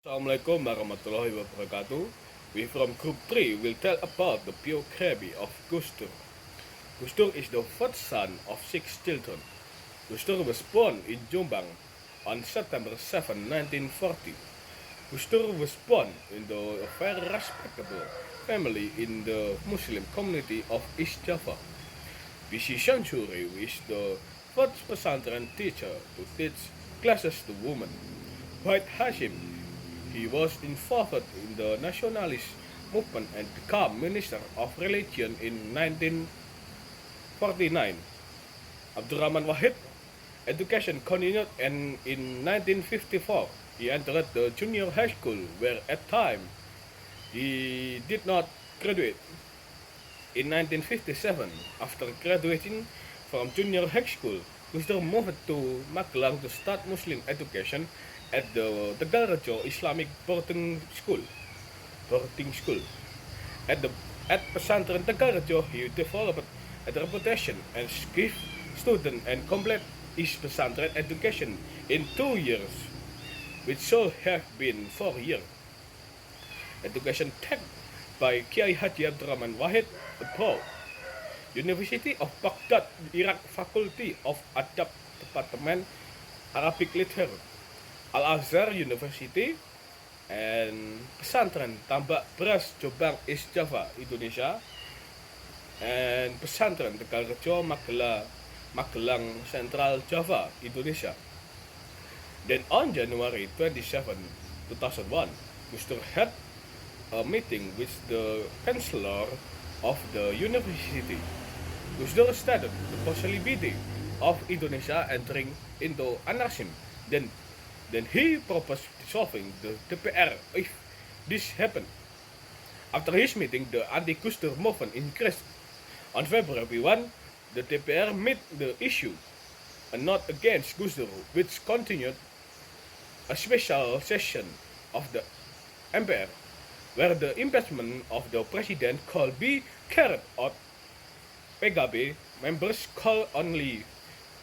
Assalamualaikum warahmatullahi wabarakatuh. We from Group 3 will tell about the biography of Gus Dur. Gus Dur is the fourth son of 6 children. Gus Dur was born in Jombang on September 7, 1940. Gus Dur was born in the very respectable family in the Muslim community of East Java. BC Century is the first pesantren teacher to teach classes to women. White Hashim, he was involved in the nationalist movement and became Minister of Religion in 1949. Abdurrahman Wahid, education continued and in 1954 he entered the junior high school where at time he did not graduate. In 1957, after graduating from junior high school, Gus Dur moved to Magelang to start Muslim education at the Tegalrejo Islamic Boarding School. At Pesantren Tegalrejo, he developed a reputation and gave student and complete his Pesantren education in 2 years, which should have been 4 years. Education taken by Kiai Haji Abdurrahman Wahid abroad. University of Baghdad, Iraq Faculty of Adab Department Arabic Literature, Al-Azhar University, and Pesantren Tambak Beras Jombang East Java, Indonesia, and Pesantren Tegalrejo Magelang Central Java, Indonesia. Then on January 27, 2001, Gus Dur had a meeting with the chancellor of the university. Gus Dur stated the possibility of Indonesia entering into anarchy. Then he proposed dissolving the DPR if this happened. After his meeting, the anti-Gus Dur movement increased. On February 1, the DPR made the issue a note against Gus Dur, which continued a special session of the MPR, where the impeachment of the president could be carried out. PKB members could only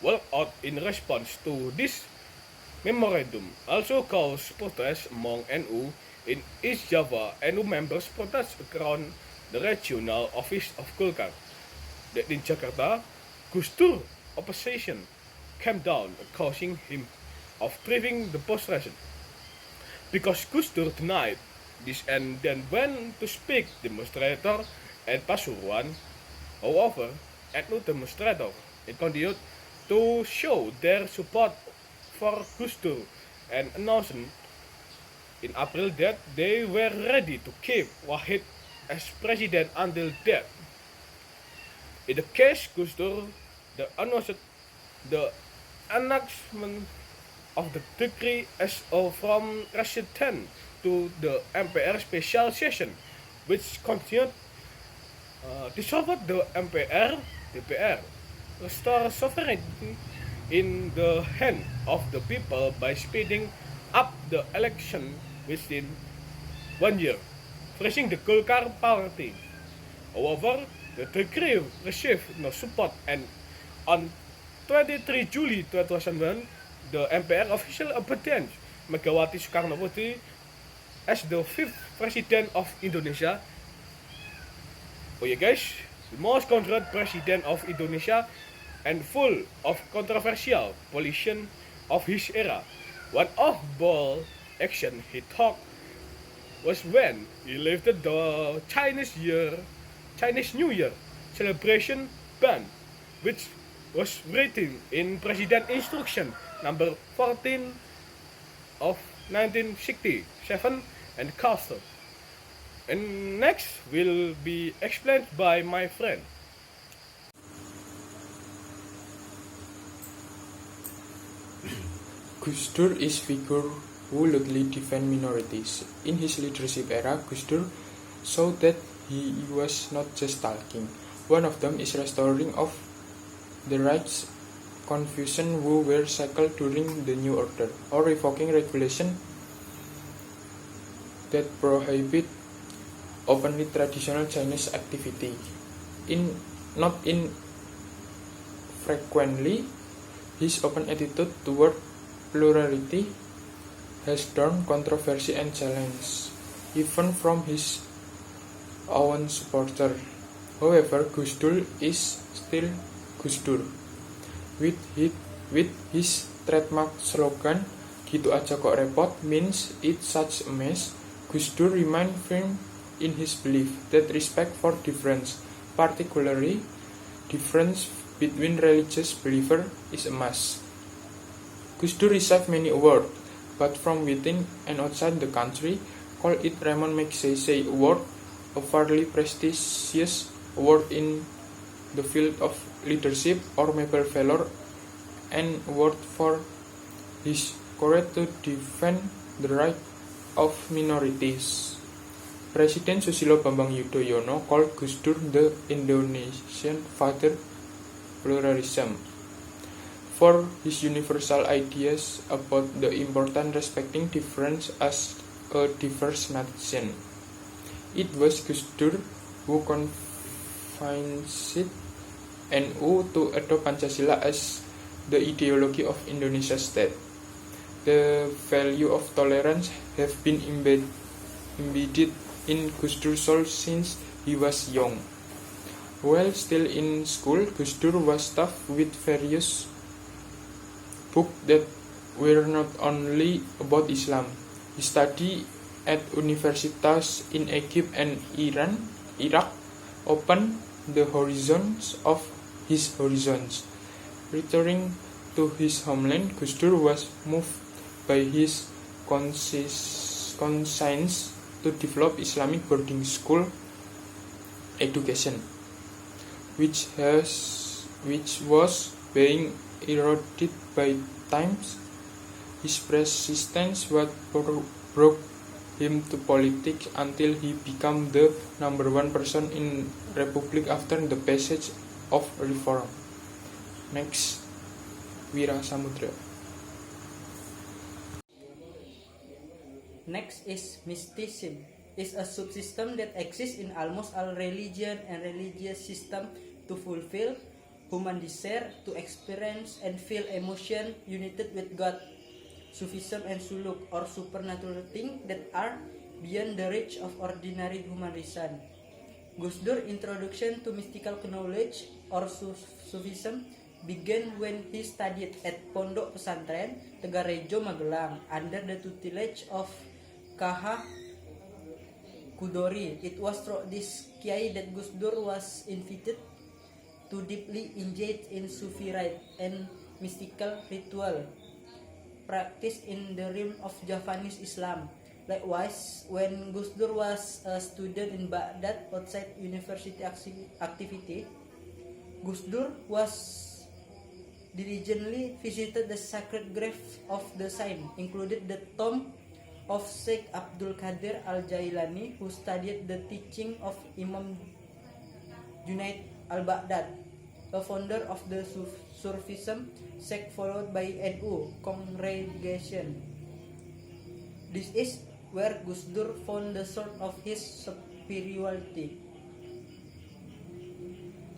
walk out in response to this memorandum. Also caused protests among NU in East Java. NU members protest around the regional office of Golkar. That in Jakarta, Gus Dur opposition came down, causing him of driving the demonstration. Because Gus Dur denied this and then went to speak demonstrator at Pasuruan. However, NU demonstrator continued to show their support for Gus Dur and announced in April that they were ready to keep Wahid as president until death. In the case Gus Dur, the announcement of the decree as from resident to the MPR special session, which continued dissolved the MPR, DPR, restore sovereignty in the hand of the people by speeding up the election within 1 year, freezing the Golkar party. However, the decree received no support, and on 23 July 2001, the MPR officially appointed Megawati Soekarnoputri as the 5th president of Indonesia. Oh yeah guys, the most controversial president of Indonesia and full of controversial politician of his era. One of bold action he took was when he lifted the Chinese New Year celebration ban, which was written in President Instruction number 14 of 1967 and castle. And next will be explained by my friend. Gus Dur is figure who loudly defend minorities. In his leadership era, Gus Dur saw that he was not just talking. One of them is restoring of the rights confusion who were cycled during the New Order, or revoking regulation that prohibit openly traditional Chinese activity. Not infrequently, his open attitude toward plurality has drawn controversy and challenge, even from his own supporters. However, Gus Dur is still Gus Dur. With his trademark slogan, "Gitu aja kok repot" means it's such a mess, Gus Dur remained firm in his belief that respect for difference, particularly difference between religious believers, is a must. Gus Dur received many awards, but from within and outside the country, call it Ramon Magsaysay Award, a fairly prestigious award in the field of leadership, or Medal Valor, an award for his courage to defend the right of minorities. Presiden Susilo Bambang Yudhoyono called Gus Dur the Indonesian father pluralism for his universal ideas about the important respecting difference as a diverse nation. It was Gus Dur who convinced NU to adopt Pancasila as the ideology of Indonesia state. The value of tolerance have been embedded in Gus Dur's soul since he was young. While still in school, Gus Dur was stuffed with various books that were not only about Islam. He studied at universities in Egypt and Iraq, opened the horizons of his horizons. Returning to his homeland, Gus Dur was moved by his conscience to develop Islamic boarding school education, which was being eroded by times. His persistence what brought him to politics until he became the number one person in Republic after the passage of reform. Next, WIRA SAMUDRA. Next is mysticism. Is a subsystem that exists in almost all religion and religious system to fulfill human desire to experience and feel emotion united with God. Sufism and suluk, or supernatural things that are beyond the reach of ordinary human reason. Gus Dur's introduction to mystical knowledge or Sufism began when he studied at Pondok Pesantren Tegarejo Magelang under the tutelage of Kaha Kudori. It was through this kiai that Gus Dur was invited to deeply engage in Sufi rite and mystical ritual practiced in the realm of Javanese Islam. Likewise, when Gus Dur was a student in Baghdad outside university activity, Gus Dur was diligently visited the sacred graves of the same, included the tomb of Sheikh Abdul Qadir al-Jailani, who studied the teaching of Imam Junaid al-Baghdad, a founder of the Sufism sect followed by NU congregation. This is where Gus Dur found the source of his spirituality.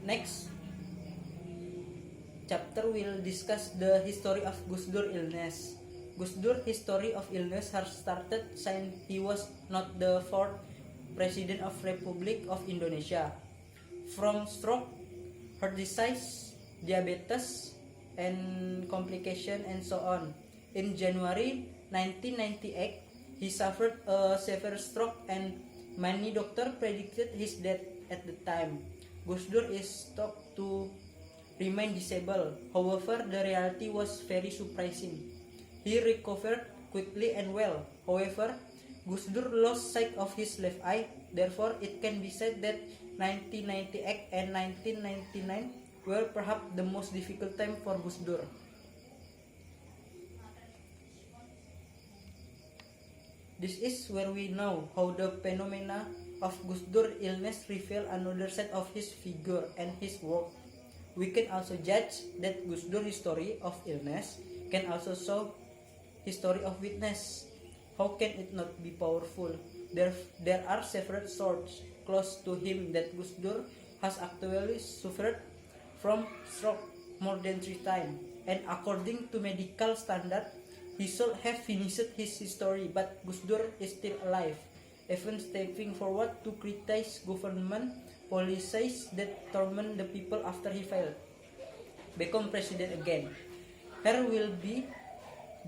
Next chapter will discuss the history of Gus Dur illness. Gus Dur's history of illness has started since he was not the fourth president of Republic of Indonesia. From stroke, heart disease, diabetes, and complication and so on. In January 1998, he suffered a severe stroke and many doctors predicted his death at the time. Gus Dur is thought to remain disabled. However, the reality was very surprising. He recovered quickly and well. However, Gus Dur lost sight of his left eye. Therefore, it can be said that 1998 and 1999 were perhaps the most difficult time for Gus Dur. This is where we know how the phenomena of Gus Dur illness reveal another side of his figure and his work. We can also judge that Gus Dur's history of illness can also show history of witness. How can it not be powerful? There are several sources close to him that Gus Dur has actually suffered from stroke more than 3 times, and according to medical standard, He should have finished his history, but Gus Dur is still alive, even stepping forward to criticize government policies that torment the people after he failed become president again. Here will be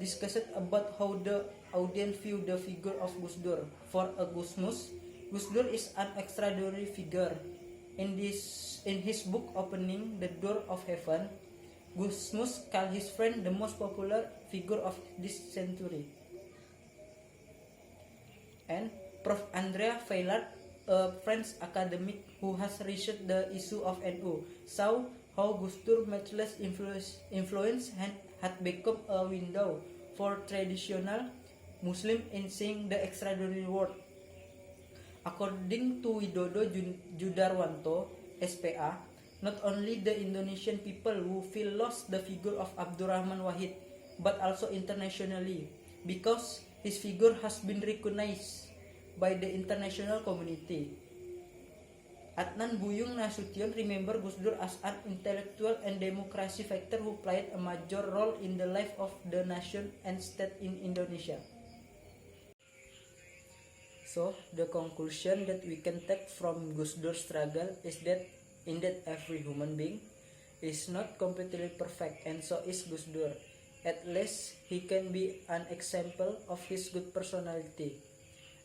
discussed about how the audience view the figure of Gus Dur. For a Gusmus, Gus Dur is an extraordinary figure. In his book Opening the Door of Heaven, Gusmus called his friend the most popular figure of this century. And Prof. Andrea Vaillard, a French academic who has researched the issue of NU, saw how Gus Dur's matchless influence had become a window for traditional Muslims in seeing the extraordinary world. According to Widodo Judarwanto, SPA, not only the Indonesian people who feel lost the figure of Abdurrahman Wahid, but also internationally, because his figure has been recognized by the international community. Adnan Buyung Nasution remembered Gus Dur as an intellectual and democracy factor who played a major role in the life of the nation and state in Indonesia. So, the conclusion that we can take from Gus Dur's struggle is that indeed every human being is not completely perfect, and so is Gus Dur. At least he can be an example of his good personality.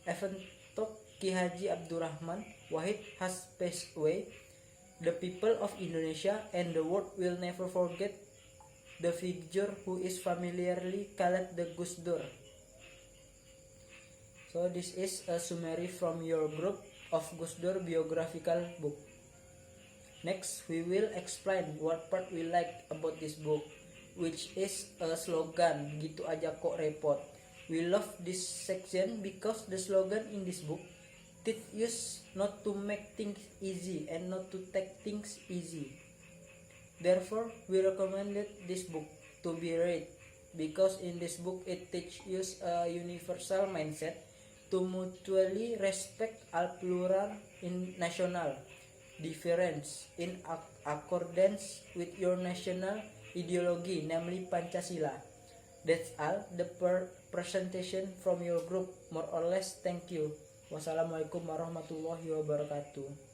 Even though Ki Haji Abdurrahman Wahid has passed away, the people of Indonesia and the world will never forget the figure who is familiarly called the Gus Dur. So this is a summary from your group of Gus Dur biographical book. Next, we will explain what part we like about this book, which is a slogan, gitu aja kok repot. We love this section because the slogan in this book teach us not to make things easy and not to take things easy. Therefore, we recommended this book to be read because in this book it teaches us a universal mindset to mutually respect all plural in national difference in accordance with your national ideology, namely Pancasila. That's all the presentation from your group, more or less. Thank you. Wassalamualaikum warahmatullahi wabarakatuh.